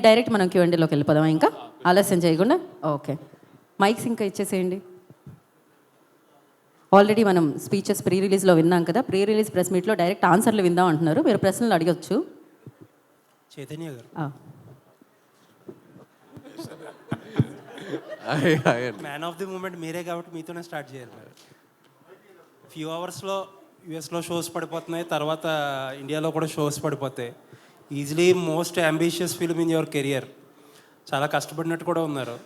Direct మనం Q&Aలోకి వెళ్ళిపోదాం. ఇంకా ఆలస్యం చేయకుండా ఓకే, మైక్స్ ఇంకా ఇచ్చేసేయండి. ఆల్రెడీ మనం స్పీచెస్ ప్రీ రిలీజ్లో విన్నాం కదా. ప్రీ రిలీజ్ ప్రెస్ మీట్లో డైరెక్ట్ ఆన్సర్లు విందాం అంటున్నారు. మీరు ప్రశ్నలు అడగచ్చు. చైతన్య గారు, మ్యాన్ ఆఫ్ ది మూమెంట్ మీరే కాబట్టి మీతోనే స్టార్ట్ చేయాలి. ఫ్యూ అవర్స్లో యూఎస్లో షోస్ పడిపోతున్నాయి, తర్వాత ఇండియాలో కూడా షోస్ పడిపోతాయి. Easily most ambitious film in your career. చాలా కష్టపడినట్టు కూడా ఉన్నారు.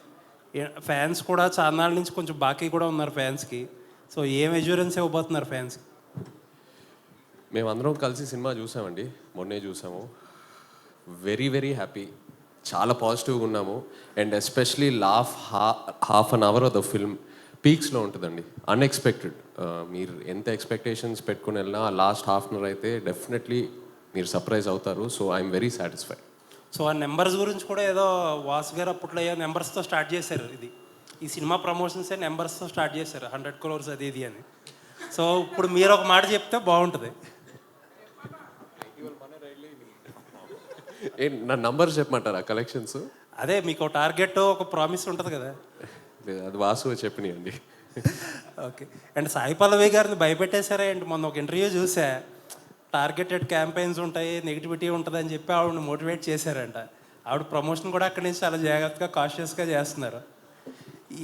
ఫ్యాన్స్ కూడా చాలా నాళ్ళ నుంచి కొంచెం బాకీ కూడా ఉన్నారు ఫ్యాన్స్కి. సో ఏం ఎష్యూరెన్స్ ఇవ్వబోతున్నారు ఫ్యాన్స్కి? మేమందరం కలిసి సినిమా చూసామండి, మొన్నే చూసాము. వెరీ వెరీ హ్యాపీ, చాలా పాజిటివ్గా ఉన్నాము. And especially half an hour of the film పీక్స్లో ఉంటుందండి. అన్ఎక్స్పెక్టెడ్. మీరు ఎంత ఎక్స్పెక్టేషన్స్ పెట్టుకుని వెళ్ళినా లాస్ట్ హాఫ్ అన్ అవర్ అయితే డెఫినెట్లీ మీరు సర్ప్రైజ్ అవుతారు. So I'm very satisfied. So ఆ నెంబర్స్ గురించి కూడా ఏదో వాసు గారు అప్పట్లో ఏదో నెంబర్స్తో స్టార్ట్ చేశారు. ఈ సినిమా ప్రమోషన్సే నెంబర్స్తో స్టార్ట్ చేశారు, 100 crores అది ఇది అని. సో ఇప్పుడు మీరు ఒక మాట చెప్తే బాగుంటుంది. నా నంబర్ చెప్పమంటారా కలెక్షన్స్? అదే మీకు ఒక టార్గెట్, ఒక ప్రామిస్ ఉంటుంది కదా. అది వాసు చెప్పినాయండి. ఓకే. అండ్ సాయి పల్లవి గారిని భయపెట్టేశారా? అండ్ మొన్న ఒక ఇంటర్వ్యూ చూసా, టార్గెటెడ్ క్యాంపెయిన్స్ ఉంటాయి, నెగిటివిటీ ఉంటుంది అని చెప్పి ఆవిడని మోటివేట్ చేశారంట. ఆవిడ ప్రమోషన్ కూడా అక్కడి నుంచి చాలా జాగ్రత్తగా కాషియస్గా చేస్తున్నారు.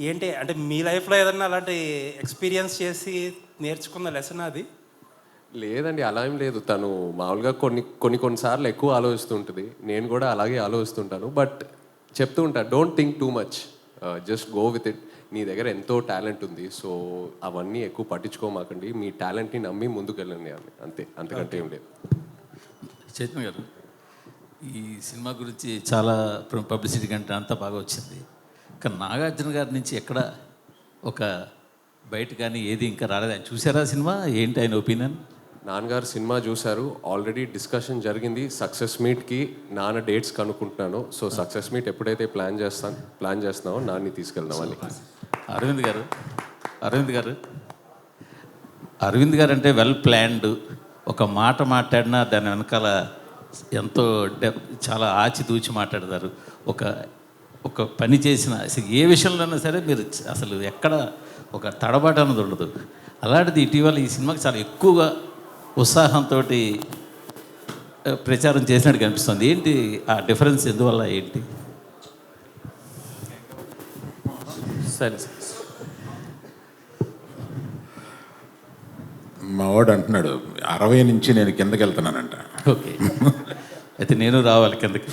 ఏంటి అంటే మీ లైఫ్లో ఏదన్నా అలాంటి ఎక్స్పీరియన్స్ చేసి నేర్చుకున్న లెసన్ అది? లేదండి, అలా ఏం లేదు. తను మామూలుగా కొన్నిసార్లు ఎక్కువ ఆలోచిస్తుంటుంది. నేను కూడా అలాగే ఆలోచిస్తుంటాను. బట్ చెప్తూ ఉంటాను, don't think too much, just go with it. నీ దగ్గర ఎంతో టాలెంట్ ఉంది, సో అవన్నీ ఎక్కువ పట్టించుకోమాకండి. మీ టాలెంట్ని నమ్మి ముందుకు వెళ్ళండి అంతే, అంతకంటే ఏం లేదు. చైతన్య గారు, ఈ సినిమా గురించి చాలా పబ్లిసిటీ కంటే అంతా బాగా వచ్చింది. కానీ నాగార్జున గారి నుంచి ఎక్కడ ఒక బయట కానీ ఏది ఇంకా రాలేదు. ఆయన చూసారా సినిమా? ఏంటి ఆయన ఒపీనియన్? నాన్నగారు సినిమా చూశారు, ఆల్రెడీ డిస్కషన్ జరిగింది. సక్సెస్ మీట్కి నాన్న డేట్స్ కనుక్కుంటున్నాను. సో సక్సెస్ మీట్ ఎప్పుడైతే ప్లాన్ చేస్తున్నామో నాన్ని తీసుకెళ్దామని. అరవింద్ గారు అంటే వెల్ ప్లాన్డ్. ఒక మాట మాట్లాడినా దాని వెనకాల ఎంతో చాలా ఆచితూచి మాట్లాడతారు. ఒక పని చేసిన ఏ విషయంలోనైనా సరే మీరు అసలు ఎక్కడ ఒక తడబాటు అన్నది ఉండదు. అలాంటిది ఇటీవల ఈ సినిమాకి చాలా ఎక్కువగా ఉత్సాహంతో ప్రచారం చేసినట్టు కనిపిస్తుంది. ఏంటి ఆ డిఫరెన్స్? ఎందువల్ల ఏంటి? సరే, మా వాడు అంటున్నాడు 60 నుంచి నేను కిందకి వెళ్తున్నానంట. ఓకే, అయితే నేను రావాలి కిందకి.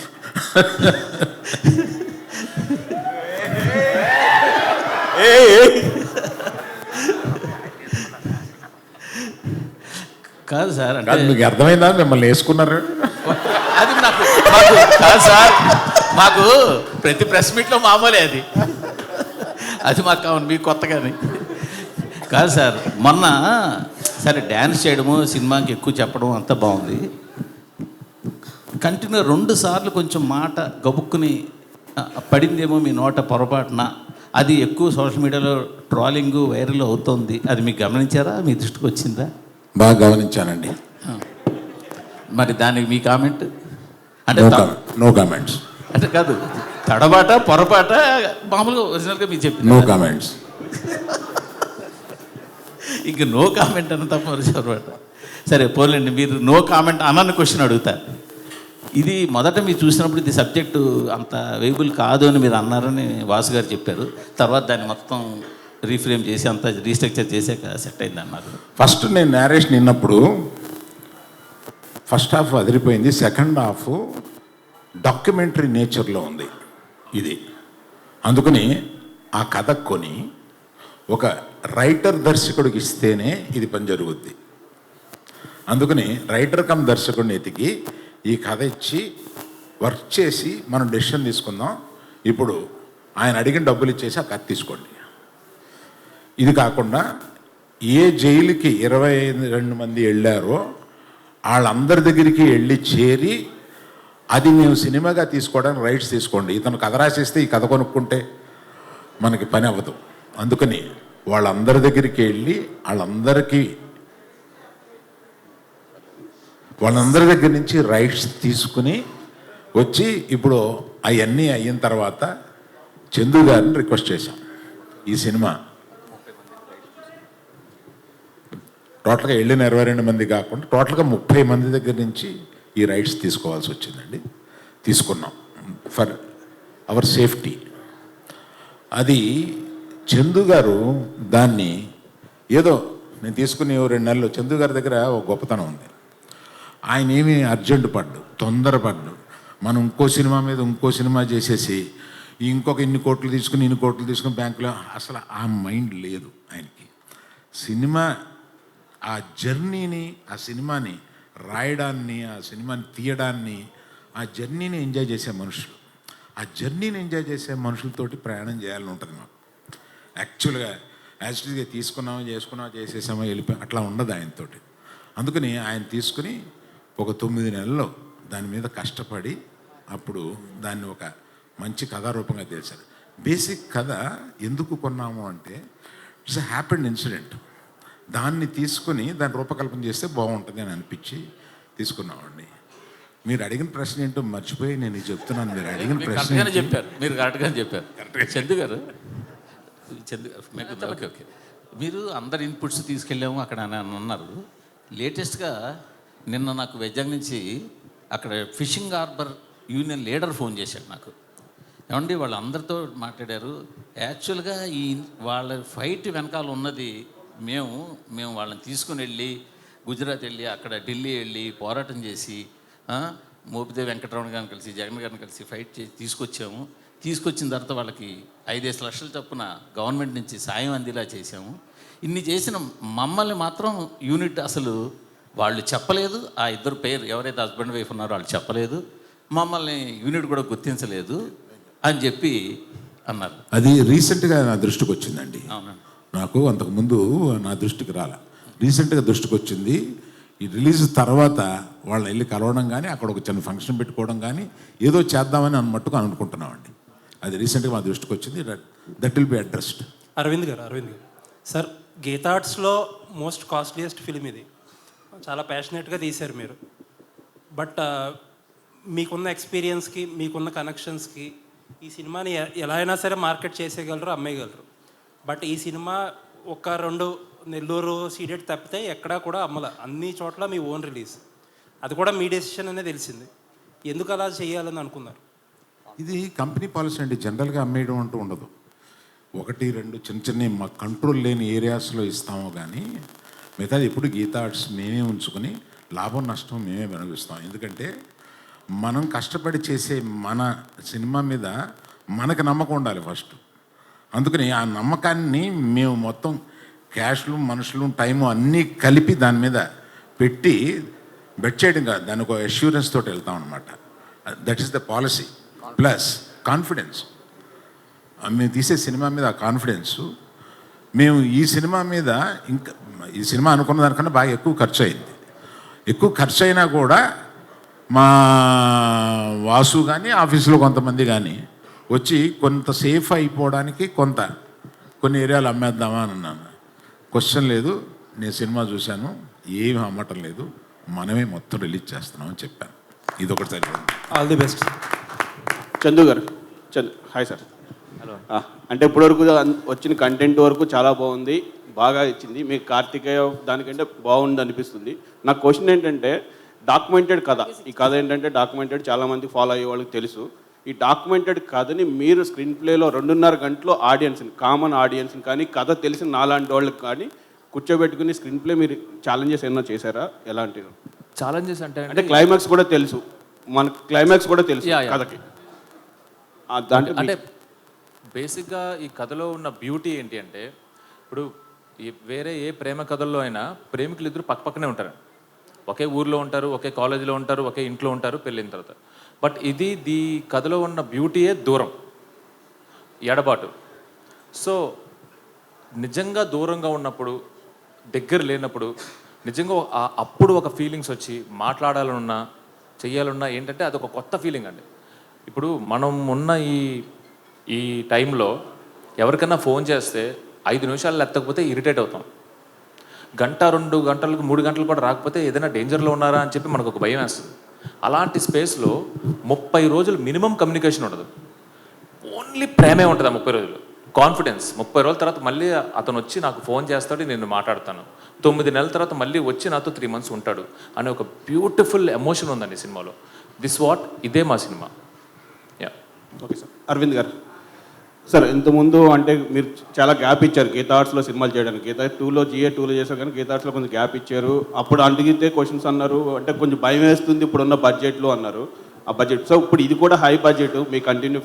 కాదు సార్, అంటే మీకు అర్థమైందా మిమ్మల్ని వేసుకున్నారు? అది నాకు కాదు సార్, మాకు ప్రతి ప్రెస్ మీట్లో మామూలే అది మాకు కావాలి, మీకు కొత్తగానే కాదు సార్. మొన్న సరే డ్యాన్స్ చేయడము, సినిమాకి ఎక్కువ చెప్పడం అంతా బాగుంది. కంటిన్యూ 2 సార్లు కొంచెం మాట గబుక్కుని పడిందేమో మీ నోట పొరపాటున. అది ఎక్కువ సోషల్ మీడియాలో ట్రోలింగ్ వైరల్ అవుతుంది. అది మీకు గమనించారా? మీ దృష్టికి వచ్చిందా? బాగా గమనించానండి. మరి దానికి మీ కామెంట్? అంటే నో కామెంట్స్. అంటే కాదు, తడబాట పొరపాట మామూలుగా ఒరిజినల్గా మీరు చెప్పి నో కామెంట్స్. ఇంక నో కామెంట్ అన్న తప్ప పొరపాట. సరే పోలేండి, మీరు నో కామెంట్ అన్న క్వశ్చన్ అడుగుతా. ఇది మొదట మీరు చూసినప్పుడు ఇది సబ్జెక్టు అంత వేయబుల్ కాదు అని మీరు అన్నారని వాసు గారు చెప్పారు. తర్వాత దాన్ని మొత్తం రీఫ్రేమ్ చేసి అంతా రీస్ట్రక్చర్ చేసాక సెట్ అయింది అన్నారు. ఫస్ట్ నేను నేరేషన్ విన్నప్పుడు ఫస్ట్ హాఫ్ అదిరిపోయింది, సెకండ్ హాఫ్ డాక్యుమెంటరీ నేచర్లో ఉంది ఇది. అందుకని ఆ కథ కొని ఒక రైటర్ దర్శకుడికి ఇస్తేనే ఇది పని జరుగుద్ది. అందుకని రైటర్ కమ్ దర్శకుడిని ఎతికి ఈ కథ ఇచ్చి వర్క్ చేసి మనం డెసిషన్ తీసుకుందాం. ఇప్పుడు ఆయన అడిగిన డబ్బులు ఇచ్చేసి ఆ కథ తీసుకోండి. ఇది కాకుండా ఏ జైలుకి 22 మంది వెళ్ళారో వాళ్ళందరి దగ్గరికి వెళ్ళి చేరి అది మేము సినిమాగా తీసుకోవడానికి రైట్స్ తీసుకోండి. ఇతను కథ రాసేస్తే ఈ కథ కొనుక్కుంటే మనకి పని అవ్వదు. అందుకని వాళ్ళందరి దగ్గరికి వెళ్ళి వాళ్ళందరి దగ్గర నుంచి రైట్స్ తీసుకుని వచ్చి ఇప్పుడు అవన్నీ అయిన తర్వాత చందు గారిని రిక్వెస్ట్ చేశాం. ఈ సినిమా టోటల్గా వెళ్ళిన 22 మంది కాకుండా టోటల్గా 30 మంది దగ్గర నుంచి ఈ రైట్స్ తీసుకోవాల్సి వచ్చిందండి. తీసుకున్నాం ఫర్ అవర్ సేఫ్టీ. అది చందు గారు దాన్ని ఏదో నేను తీసుకుని 2 నెలలు చందు గారి దగ్గర ఒక గొప్పతనం ఉంది. ఆయన ఏమీ అర్జెంట్ తొందరపడ్డు మనం ఇంకో సినిమా మీద ఇంకో సినిమా చేసేసి ఇంకొక ఇన్ని కోట్లు తీసుకుని బ్యాంకులో అసలు ఆ మైండ్ లేదు ఆయనకి. సినిమా ఆ జర్నీని, ఆ సినిమాని రాయడాన్ని, ఆ సినిమాని తీయడాన్ని, ఆ జర్నీని ఎంజాయ్ చేసే మనుషులు, ఆ జర్నీని ఎంజాయ్ చేసే మనుషులతోటి ప్రయాణం చేయాలని ఉంటుంది మాకు. యాక్చువల్గా యాక్చువల్గా చేసుకున్నామో చేసేసామో వెళ్ళిపోయి అట్లా ఉండదు ఆయనతోటి. అందుకని ఆయన తీసుకుని ఒక 9 నెలల్లో దాని మీద కష్టపడి అప్పుడు దాన్ని ఒక మంచి కథారూపంగా తెలిసారు. బేసిక్ కథ ఎందుకు కొన్నాము అంటే ఇట్స్ ఎ హ్యాపెండ్ ఇన్సిడెంట్. దాన్ని తీసుకుని దాన్ని రూపకల్పన చేస్తే బాగుంటుంది అని అనిపించి తీసుకున్నామండి. మీరు అడిగిన ప్రశ్న ఏంటో మర్చిపోయి నేను ఇది చెప్తున్నాను. మీరు అడిగిన ప్రశ్న చెప్పారు, మీరు కరెక్ట్గానే చెప్పారు. చందు గారు ఓకే, మీరు అందరి ఇన్పుట్స్ తీసుకెళ్ళాము అక్కడ అని అన్నారు. లేటెస్ట్గా నిన్న నాకు వైజాగ్ నుంచి అక్కడ fishing harbour union leader phone చేశాడు నాకు. ఏమండి వాళ్ళందరితో మాట్లాడారు. యాక్చువల్గా ఈ వాళ్ళ ఫైట్ వెనకాల ఉన్నది మేము వాళ్ళని తీసుకుని వెళ్ళి గుజరాత్ వెళ్ళి అక్కడ ఢిల్లీ వెళ్ళి పోరాటం చేసి మోపిదేవి వెంకటరమణ గారిని కలిసి జగన్ గారిని కలిసి ఫైట్ చేసి తీసుకొచ్చిన తర్వాత వాళ్ళకి 5-5 లక్షల చొప్పున గవర్నమెంట్ నుంచి సాయం అందేలా చేసాము. ఇన్ని చేసిన మమ్మల్ని మాత్రం యూనిట్ అసలు వాళ్ళు చెప్పలేదు. ఆ ఇద్దరు పేరు ఎవరైతే హస్బెండ్ వైఫ్ ఉన్నారో వాళ్ళు చెప్పలేదు. మమ్మల్ని యూనిట్ కూడా గుర్తించలేదు అని చెప్పి అన్నారు. అది రీసెంట్గా నా దృష్టికి వచ్చిందండి. అవునండి, నాకు అంతకుముందు నా దృష్టికి రాలే, రీసెంట్గా దృష్టికి వచ్చింది. ఈ రిలీజ్ తర్వాత వాళ్ళని వెళ్ళి కలవడం కానీ అక్కడ ఒక చిన్న ఫంక్షన్ పెట్టుకోవడం కానీ ఏదో చేద్దామని మట్టుకు అనుకుంటున్నామండి. అది రీసెంట్గా మా దృష్టికి వచ్చింది. That will be addressed. Aravind గారు సార్, గీతా ఆర్ట్స్లో మోస్ట్ కాస్ట్లీయెస్ట్ ఫిలిం ఇది. చాలా ప్యాషనెట్గా తీశారు మీరు. బట్ మీకున్న ఎక్స్పీరియన్స్కి, మీకున్న కనెక్షన్స్కి ఈ సినిమాని ఎలా అయినా సరే మార్కెట్ చేసేయగలరు, అమ్మేయగలరు. బట్ ఈ సినిమా 1-2 నెల్లూరు సీడెడ్ తప్పితే ఎక్కడా కూడా అమ్మల. అన్ని చోట్ల మీ ఓన్ రిలీజ్. అది కూడా మీ డెసిషన్ అనే తెలిసింది. ఎందుకు అలా చేయాలని అనుకున్నారు? ఇది కంపెనీ పాలసీ అండి. జనరల్గా అమ్మేయడం అంటూ ఉండదు. 1-2 చిన్న మా కంట్రోల్ లేని ఏరియాస్లో ఇస్తాము కానీ మిగతాది ఎప్పుడు గీతా ఆర్ట్స్ మేమే ఉంచుకొని లాభం నష్టం మేమే అనుభవిస్తాం. ఎందుకంటే మనం కష్టపడి చేసే మన సినిమా మీద మనకు నమ్మకం ఉండాలి ఫస్ట్. అందుకని ఆ నమ్మకాన్ని మేము మొత్తం క్యాష్లు, మనుషులు, టైము అన్నీ కలిపి దాని మీద పెట్టి బెట్ చేయడం కాదు, దానికి ఒక అష్యూరెన్స్ తోటి వెళ్తాం అనమాట. That is the policy. Plus confidence. మేము తీసే సినిమా మీద ఆ కాన్ఫిడెన్సు. మేము ఈ సినిమా మీద ఇంకా ఈ సినిమా అనుకున్న దానికన్నా బాగా ఎక్కువ ఖర్చు అయింది. ఎక్కువ ఖర్చు అయినా కూడా మా వాసు కానీ ఆఫీసులో కొంతమంది కానీ వచ్చి కొంత సేఫ్ అయిపోవడానికి కొన్ని ఏరియాలు అమ్మేద్దామా అని అన్నాను. క్వశ్చన్ లేదు, నేను సినిమా చూశాను, ఏమి అమ్మటం లేదు, మనమే మొత్తం రిలీజ్ చేస్తున్నామని చెప్పాను. ఇది ఒకటి సరిపోయింది. All the best. చందు గారు. Hi sir. హలో. అంటే ఇప్పటివరకు వచ్చిన కంటెంట్ వరకు చాలా బాగుంది, బాగా ఇచ్చింది. మీకు కార్తికేయ దానికంటే బాగుంది అనిపిస్తుంది. నా క్వశ్చన్ ఏంటంటే డాక్యుమెంటెడ్ కథ. ఈ కథ ఏంటంటే డాక్యుమెంటెడ్, చాలామంది ఫాలో అయ్యే వాళ్ళకి తెలుసు. ఈ డాక్యుమెంటెడ్ కథని మీరు స్క్రీన్ ప్లేలో 2.5 గంటలో ఆడియన్స్ని, కామన్ ఆడియన్స్ని కానీ కథ తెలిసిన నాలాంటి వాళ్ళకి కానీ కూర్చోబెట్టుకుని స్క్రీన్ ప్లే మీరు ఛాలెంజెస్ ఏమైనా చేశారా? ఎలాంటివి ఛాలెంజెస్ అంటే క్లైమాక్స్ కూడా తెలుసు, మనకు క్లైమాక్స్ కూడా తెలుసు కథకి. అంటే బేసిక్గా ఈ కథలో ఉన్న బ్యూటీ ఏంటి అంటే, ఇప్పుడు వేరే ఏ ప్రేమ కథల్లో అయినా ప్రేమికులు ఇద్దరు పక్కపక్కనే ఉంటారు, ఒకే ఊర్లో ఉంటారు, ఒకే కాలేజీలో ఉంటారు, ఒకే ఇంట్లో ఉంటారు పెళ్ళిన తర్వాత. బట్ ఈ కథలో ఉన్న బ్యూటీయే దూరం, ఎడబాటు. సో నిజంగా దూరంగా ఉన్నప్పుడు, దగ్గర లేనప్పుడు నిజంగా అప్పుడు ఒక ఫీలింగ్స్ వచ్చి మాట్లాడాలన్నా చెయ్యాలన్నా ఏంటంటే అదొక కొత్త ఫీలింగ్ అండి. ఇప్పుడు మనం ఉన్న ఈ టైంలో ఎవరికైనా ఫోన్ చేస్తే 5 నిమిషాలు ఎత్తకపోతే ఇరిటేట్ అవుతాం. 1-2 గంటలకు 3 గంటల పాటు రాకపోతే ఏదైనా డేంజర్లో ఉన్నారా అని చెప్పి మనకు ఒక భయం వేస్తుంది. అలాంటి స్పేస్లో 30 రోజులు మినిమం కమ్యూనికేషన్ ఉండదు. ఓన్లీ ప్రేమే ఉంటుంది ఆ 30 రోజులు. కాన్ఫిడెన్స్. 30 రోజుల తర్వాత మళ్ళీ అతను వచ్చి నాకు ఫోన్ చేస్తాడు, నేను మాట్లాడతాను. 9 నెలల తర్వాత మళ్ళీ వచ్చి నాతో 3 months ఉంటాడు అనే ఒక బ్యూటిఫుల్ ఎమోషన్ ఉందండి సినిమాలో. ఇదే మా cinema. Yeah. Okay sir. Aravind గారు సార్, ఇంతకుముందు అంటే మీరు చాలా గ్యాప్ ఇచ్చారు గీతా ఆర్ట్స్లో సినిమాలు చేయడానికి. గీతా 2లో చేశారు కానీ గీతా ఆర్ట్స్లో కొంచెం గ్యాప్ ఇచ్చారు. అప్పుడు అడిగితే క్వశ్చన్స్ అన్నారు, అంటే కొంచెం భయం వేస్తుంది ఇప్పుడున్న బడ్జెట్లో అన్నారు. ఆ బడ్జెట్ సో ఇప్పుడు ఇది కూడా హై బడ్జెట్, మీ కంటిన్యూ